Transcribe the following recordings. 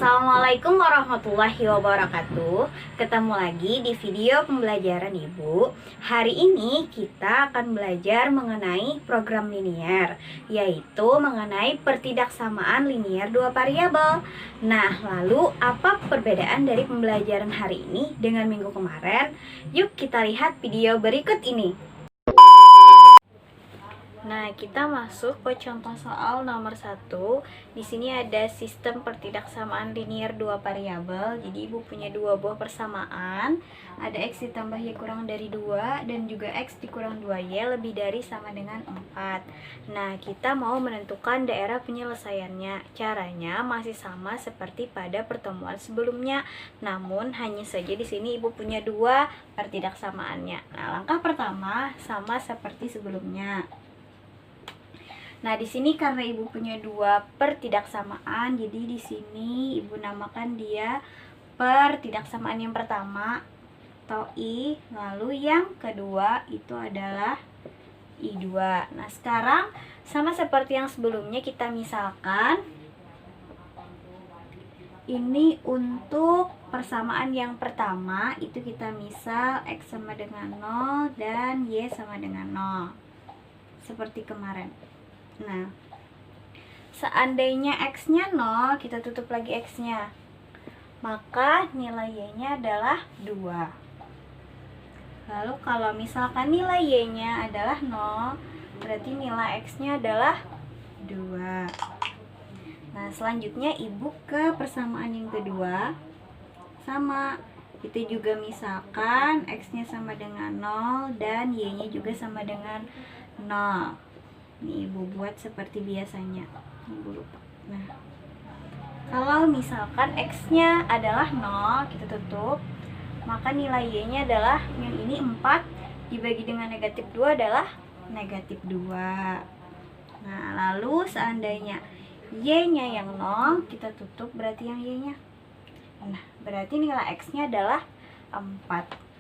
Assalamualaikum warahmatullahi wabarakatuh. Ketemu lagi di video pembelajaran Ibu. Hari ini kita akan belajar mengenai program linier, yaitu mengenai pertidaksamaan linier dua variabel. Nah, lalu apa perbedaan dari pembelajaran hari ini dengan minggu kemarin? Yuk kita lihat video berikut ini. Nah, kita masuk ke contoh soal nomor 1. Di sini ada sistem pertidaksamaan linier dua variabel. Jadi Ibu punya dua buah persamaan. Ada X ditambah Y kurang dari 2 dan juga X dikurang 2Y lebih dari sama dengan 4. Nah, kita mau menentukan daerah penyelesaiannya. Caranya masih sama seperti pada pertemuan sebelumnya. Namun hanya saja di sini Ibu punya dua pertidaksamaannya. Nah, langkah pertama sama seperti sebelumnya. Nah, di sini karena Ibu punya dua pertidaksamaan, jadi di sini Ibu namakan dia pertidaksamaan yang pertama atau I, lalu yang kedua itu adalah I2. Nah, sekarang sama seperti yang sebelumnya, kita misalkan ini untuk persamaan yang pertama, itu kita misal X sama dengan 0 dan Y sama dengan 0. Seperti kemarin. Nah, seandainya X-nya 0, kita tutup lagi X-nya, maka nilai Y-nya adalah 2. Lalu kalau misalkan nilai Y-nya adalah 0, berarti nilai X-nya adalah 2. Nah, selanjutnya Ibu ke persamaan yang kedua. Sama, itu juga misalkan X-nya sama dengan 0 dan Y-nya juga sama dengan 0. Nih, Ibu buat seperti biasanya. Ibu lupa. Nah, kalau misalkan X-nya adalah 0, kita tutup, maka nilai Y-nya adalah, yang ini 4 dibagi dengan negatif 2 adalah negatif 2. Nah, lalu seandainya Y-nya yang 0, kita tutup, berarti yang Y-nya. Nah, berarti nilai X-nya adalah 4.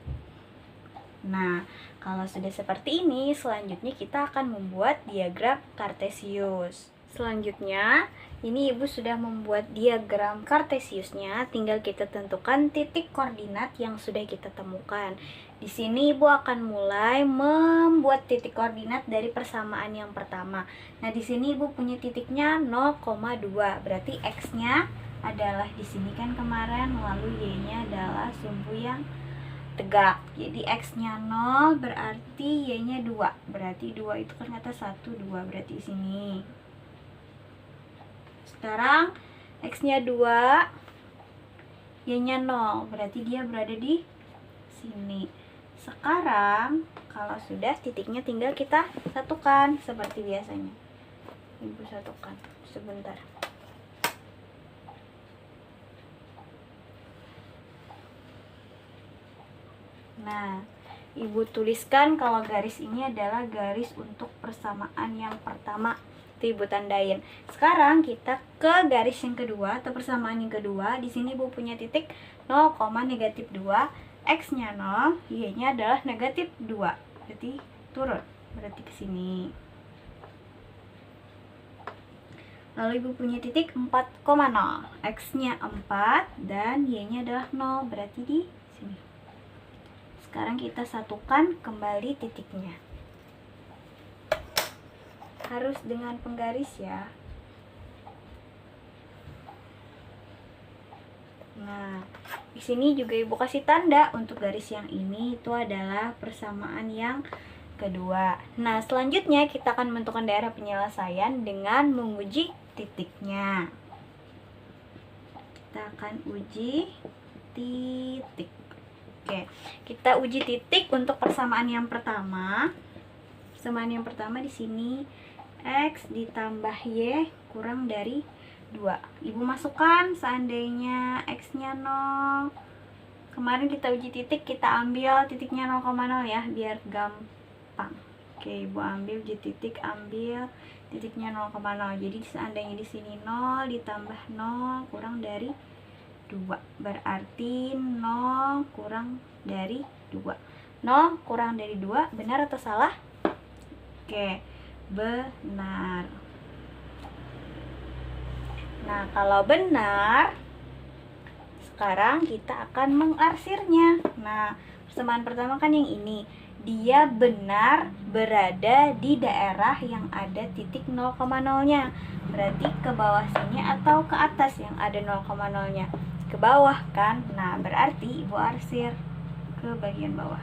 Nah, kalau sudah seperti ini, selanjutnya kita akan membuat diagram kartesius. Selanjutnya, ini Ibu sudah membuat diagram kartesiusnya, tinggal kita tentukan titik koordinat yang sudah kita temukan. Di sini Ibu akan mulai membuat titik koordinat dari persamaan yang pertama. Nah, di sini Ibu punya titiknya 0,2, berarti X-nya adalah di sini kan kemarin, lalu Y-nya adalah sumbu yang tegak. Jadi X-nya 0 berarti Y-nya 2. Berarti 2 itu kan kata 1, 2 berarti di sini. Sekarang X-nya 2, Y-nya 0, berarti dia berada di sini. Sekarang kalau sudah, titiknya tinggal kita satukan seperti biasanya. Ibu satukan sebentar. Nah, Ibu tuliskan kalau garis ini adalah garis untuk persamaan yang pertama. Itu Ibu tandain. Sekarang kita ke garis yang kedua atau persamaan yang kedua. Di sini Ibu punya titik 0, negatif 2. X-nya 0, Y-nya adalah negatif 2. Berarti turun. Berarti ke sini. Lalu Ibu punya titik 4,0. X-nya 4 dan Y-nya adalah 0. Berarti di sini. Sekarang kita satukan kembali titiknya. Harus dengan penggaris ya. Nah, di sini juga Ibu kasih tanda untuk garis yang ini, itu adalah persamaan yang kedua. Nah, selanjutnya kita akan menentukan daerah penyelesaian dengan menguji titiknya. Kita akan uji titik. Oke, kita uji titik untuk persamaan yang pertama. Persamaan yang pertama di sini X ditambah Y kurang dari 2. Ibu masukkan seandainya X-nya 0. Kemarin kita uji titik, kita ambil titiknya 0,0 ya, biar gampang. Oke, Ibu ambil uji titik, ambil titiknya 0,0. Jadi seandainya di sini 0 ditambah 0 kurang dari 2, berarti 0 kurang dari 2. 0 kurang dari 2, benar atau salah? Oke, benar. Nah, kalau benar, sekarang kita akan mengarsirnya. Nah, persamaan pertama kan yang ini. Dia benar berada di daerah yang ada titik 0,0-nya. Berarti ke bawah sini atau ke atas yang ada 0,0-nya? Ke bawah kan? Nah, berarti Ibu arsir ke bagian bawah.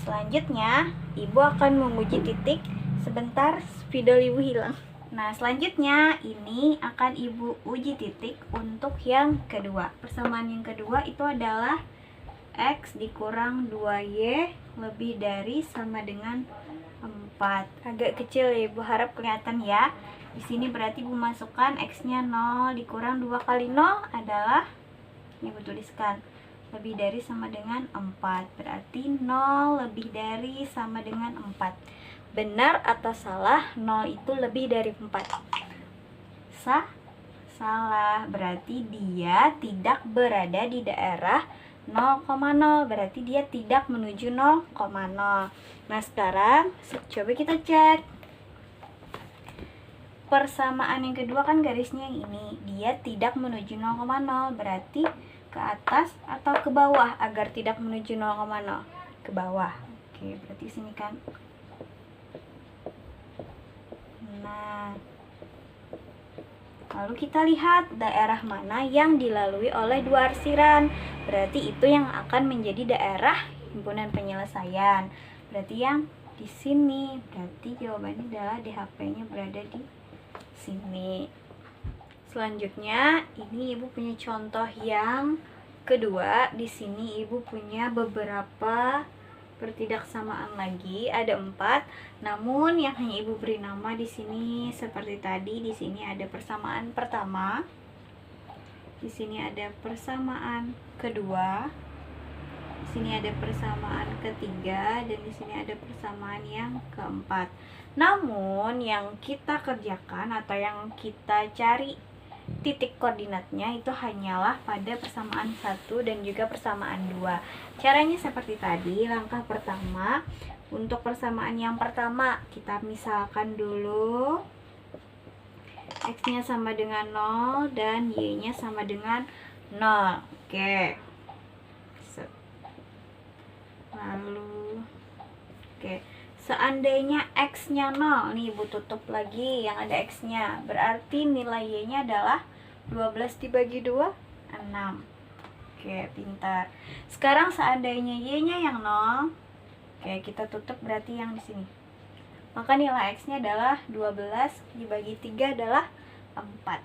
Selanjutnya, Ibu akan menguji titik. Sebentar, spidol Ibu hilang. Nah, selanjutnya ini akan Ibu uji titik untuk yang kedua. Persamaan yang kedua itu adalah X dikurang 2Y lebih dari sama dengan 4. Agak kecil ya, Ibu harap kelihatan ya. Di sini berarti Ibu masukkan X-nya 0 dikurang 2 kali 0 adalah, ini Ibu tuliskan, lebih dari sama dengan 4. Berarti 0 lebih dari sama dengan 4. Benar atau salah? 0 itu lebih dari 4. Salah. Berarti dia tidak berada di daerah 0,0. Berarti dia tidak menuju 0,0. Nah, sekarang coba kita cek. Persamaan yang kedua kan garisnya yang ini. Dia tidak menuju 0,0. Berarti ke atas atau ke bawah agar tidak menuju 0,0? Ke bawah. Oke, berarti sini kan. Nah, lalu kita lihat daerah mana yang dilalui oleh dua arsiran. Berarti itu yang akan menjadi daerah himpunan penyelesaian. Berarti yang di sini. Berarti jawabannya adalah DHP-nya berada di sini. Selanjutnya, ini Ibu punya contoh yang kedua. Di sini Ibu punya beberapa pertidaksamaan lagi, ada 4. Namun yang hanya Ibu beri nama di sini seperti tadi. Di sini ada persamaan pertama, di sini ada persamaan kedua, di sini ada persamaan ketiga, dan di sini ada persamaan yang keempat. Namun yang kita kerjakan atau yang kita cari titik koordinatnya itu hanyalah pada persamaan 1 dan juga persamaan 2. Caranya seperti tadi. Langkah pertama, untuk persamaan yang pertama kita misalkan dulu X-nya sama dengan 0 dan Y-nya sama dengan 0. Oke. Lalu seandainya X-nya 0, nih Ibu tutup lagi yang ada X-nya. Berarti nilai Y-nya adalah 12 dibagi 2, 6. Oke, pintar. Sekarang seandainya Y-nya yang 0, kita tutup berarti yang di sini. Maka nilai X-nya adalah 12 dibagi 3 adalah 4.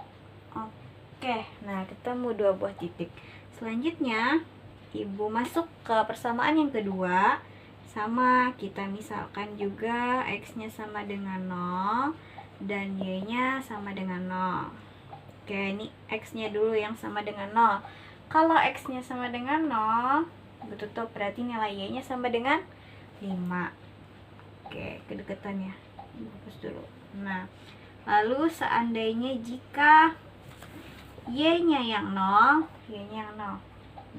Oke, nah ketemu 2 buah titik. Selanjutnya, Ibu masuk ke persamaan yang kedua. Sama, kita misalkan juga X-nya sama dengan 0 dan Y-nya sama dengan 0. Oke, ini X-nya dulu yang sama dengan 0. Kalau X-nya sama dengan 0, tutup, berarti nilai Y-nya sama dengan 5. Oke, kedekatannya hapus dulu. Nah, lalu seandainya jika Y-nya yang 0, Y-nya yang 0,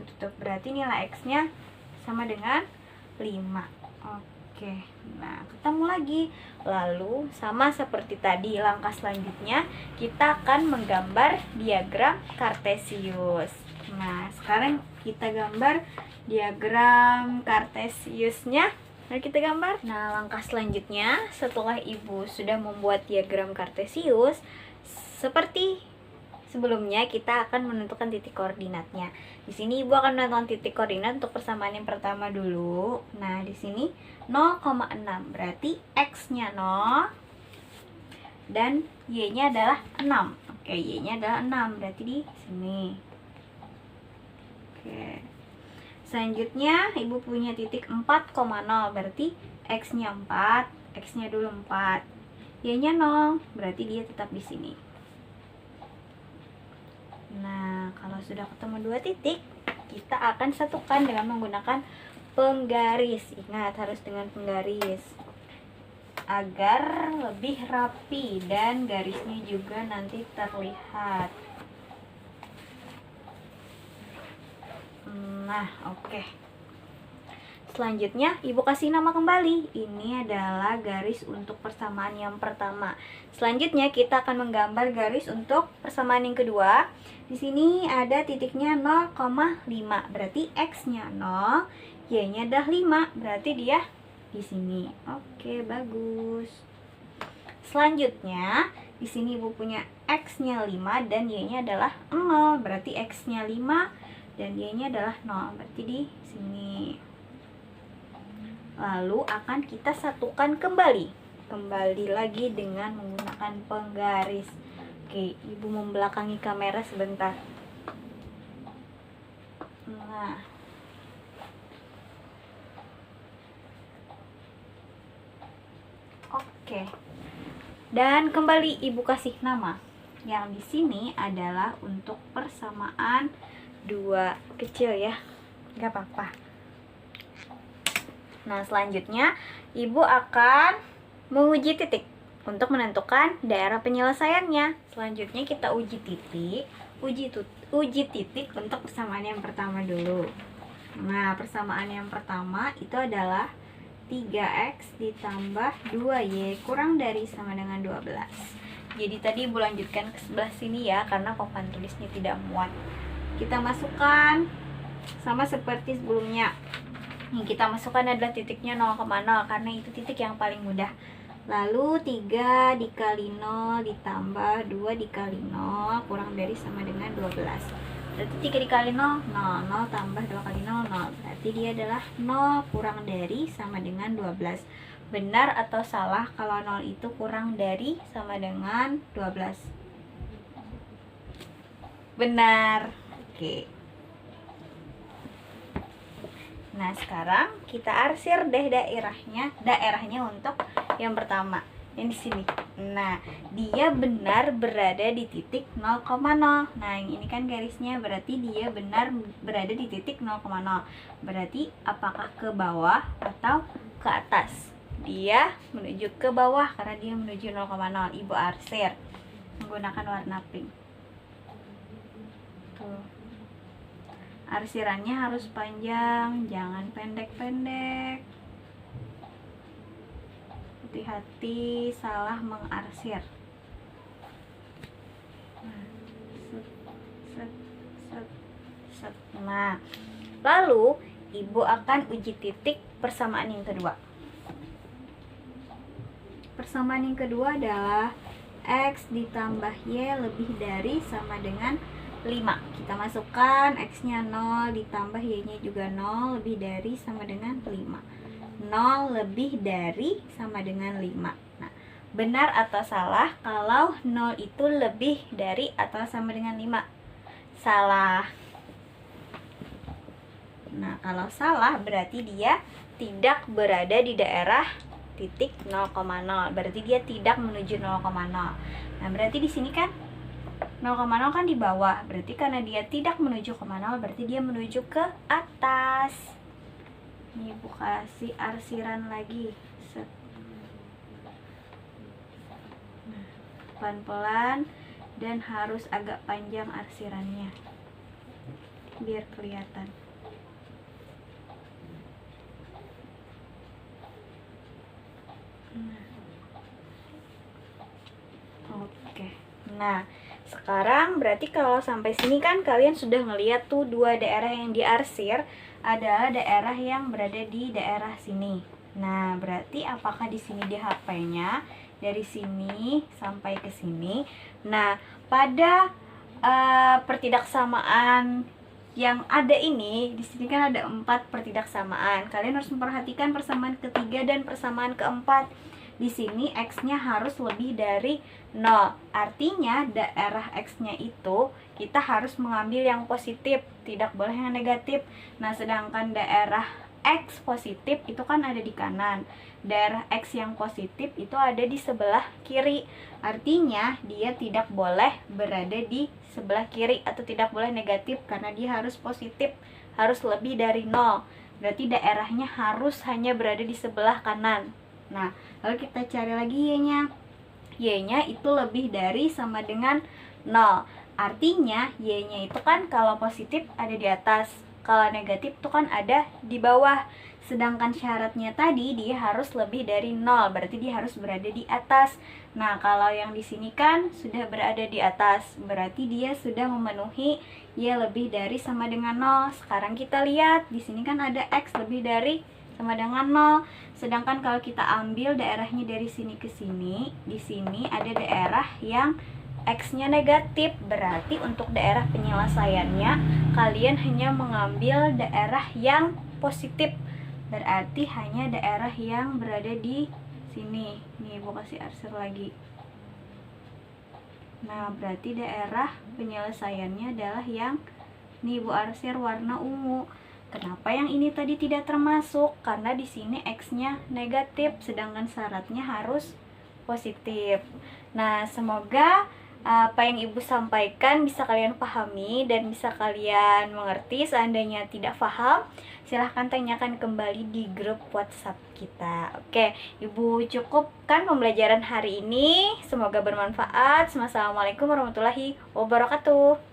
tutup, berarti nilai X-nya sama dengan 5. Oke, nah ketemu lagi. Lalu sama seperti tadi, langkah selanjutnya kita akan menggambar diagram kartesius. Nah, sekarang kita gambar diagram kartesiusnya. Mari kita gambar. Nah, langkah selanjutnya setelah Ibu sudah membuat diagram kartesius, seperti sebelumnya kita akan menentukan titik koordinatnya. Di sini Ibu akan menentukan titik koordinat untuk persamaan yang pertama dulu. Nah, di sini 0,6. Berarti X-nya 0 dan Y-nya adalah 6. Oke, Y-nya adalah 6. Berarti di sini. Oke. Selanjutnya Ibu punya titik 4,0. Berarti X-nya 4, X-nya dulu 4. Y-nya 0. Berarti dia tetap di sini. Nah, kalau sudah ketemu 2 titik, kita akan satukan dengan menggunakan penggaris. Ingat, harus dengan penggaris agar lebih rapi dan garisnya juga nanti terlihat. Nah, oke. Selanjutnya, Ibu kasih nama kembali. Ini adalah garis untuk persamaan yang pertama. Selanjutnya, kita akan menggambar garis untuk persamaan yang kedua. Di sini ada titiknya 0,5. Berarti X-nya 0, Y-nya adalah 5. Berarti dia di sini. Oke, bagus. Selanjutnya, di sini Ibu punya X-nya 5 dan Y-nya adalah 0. Berarti X-nya 5 dan Y-nya adalah 0. Berarti di sini. Lalu akan kita satukan kembali lagi dengan menggunakan penggaris. Oke, Ibu membelakangi kamera sebentar. Nah, oke. Dan kembali Ibu kasih nama. Yang di sini adalah untuk persamaan 2 kecil ya, nggak apa-apa. Nah, selanjutnya Ibu akan menguji titik untuk menentukan daerah penyelesaiannya. Selanjutnya kita uji titik. Uji titik untuk persamaan yang pertama dulu. Nah, persamaan yang pertama itu adalah 3x ditambah 2y kurang dari sama dengan 12. Jadi tadi Ibu lanjutkan ke sebelah sini ya, karena papan tulisnya tidak muat. Kita masukkan sama seperti sebelumnya. Yang kita masukkan adalah titiknya 0,0 karena itu titik yang paling mudah. Lalu 3 dikali 0 ditambah 2 dikali 0 kurang dari sama dengan 12. Berarti 3 dikali 0, 0, 0 tambah 2 kali 0, 0. Berarti dia adalah 0 kurang dari sama dengan 12. Benar atau salah kalau 0 itu kurang dari sama dengan 12? Benar. Oke. Nah, sekarang kita arsir deh daerahnya untuk yang pertama, yang di sini. Nah, dia benar berada di titik 0,0. Nah, yang ini kan garisnya, berarti dia benar berada di titik 0,0. Berarti apakah ke bawah atau ke atas? Dia menuju ke bawah karena dia menuju 0,0. Ibu arsir menggunakan warna pink. Tuh. Arsirannya harus panjang, jangan pendek-pendek. Hati-hati salah mengarsir. Nah, lalu Ibu akan uji titik persamaan yang kedua. Persamaan yang kedua adalah X ditambah Y lebih dari sama dengan 5. Kita masukkan X-nya 0 ditambah Y-nya juga 0 lebih dari sama dengan 5. 0 lebih dari sama dengan 5. Nah, benar atau salah kalau 0 itu lebih dari atau sama dengan 5? Salah. Nah, kalau salah berarti dia tidak berada di daerah titik 0,0. Berarti dia tidak menuju 0,0. Nah, berarti di sini kan 0,0 kan di bawah, berarti karena dia tidak menuju ke 0, berarti dia menuju ke atas. Ini Ibu kasih arsiran lagi. Set. Nah, pelan-pelan dan harus agak panjang arsirannya biar kelihatan. Oke. Nah, sekarang berarti kalau sampai sini kan kalian sudah ngeliat tuh dua daerah yang diarsir adalah daerah yang berada di daerah sini. Nah, berarti apakah di sini di HP-nya dari sini sampai ke sini. Nah, pada pertidaksamaan yang ada ini, di sini kan ada 4 pertidaksamaan. Kalian harus memperhatikan persamaan ketiga dan persamaan keempat. Di sini X-nya harus lebih dari 0. Artinya daerah X-nya itu kita harus mengambil yang positif, tidak boleh yang negatif. Nah, sedangkan daerah X positif itu kan ada di kanan. Daerah X yang positif itu ada di sebelah kiri. Artinya dia tidak boleh berada di sebelah kiri atau tidak boleh negatif karena dia harus positif, harus lebih dari 0. Berarti daerahnya harus hanya berada di sebelah kanan. Nah, lalu kita cari lagi Y-nya. Y-nya itu lebih dari sama dengan 0. Artinya Y-nya itu kan kalau positif ada di atas. Kalau negatif tuh kan ada di bawah. Sedangkan syaratnya tadi dia harus lebih dari 0, berarti dia harus berada di atas. Nah, kalau yang di sini kan sudah berada di atas, berarti dia sudah memenuhi ya lebih dari sama dengan 0. Sekarang kita lihat, di sini kan ada X lebih dari sama dengan 0. Sedangkan kalau kita ambil daerahnya dari sini ke sini, di sini ada daerah yang X-nya negatif, berarti untuk daerah penyelesaiannya kalian hanya mengambil daerah yang positif. Berarti hanya daerah yang berada di sini. Nih, Ibu kasih arsir lagi. Nah, berarti daerah penyelesaiannya adalah yang nih Ibu arsir warna ungu. Kenapa yang ini tadi tidak termasuk? Karena di sini X-nya negatif, sedangkan syaratnya harus positif. Nah, semoga apa yang Ibu sampaikan bisa kalian pahami dan bisa kalian mengerti. Seandainya tidak paham, silahkan tanyakan kembali di grup WhatsApp kita. Oke, Ibu cukupkan pembelajaran hari ini. Semoga bermanfaat. Wassalamualaikum warahmatullahi wabarakatuh.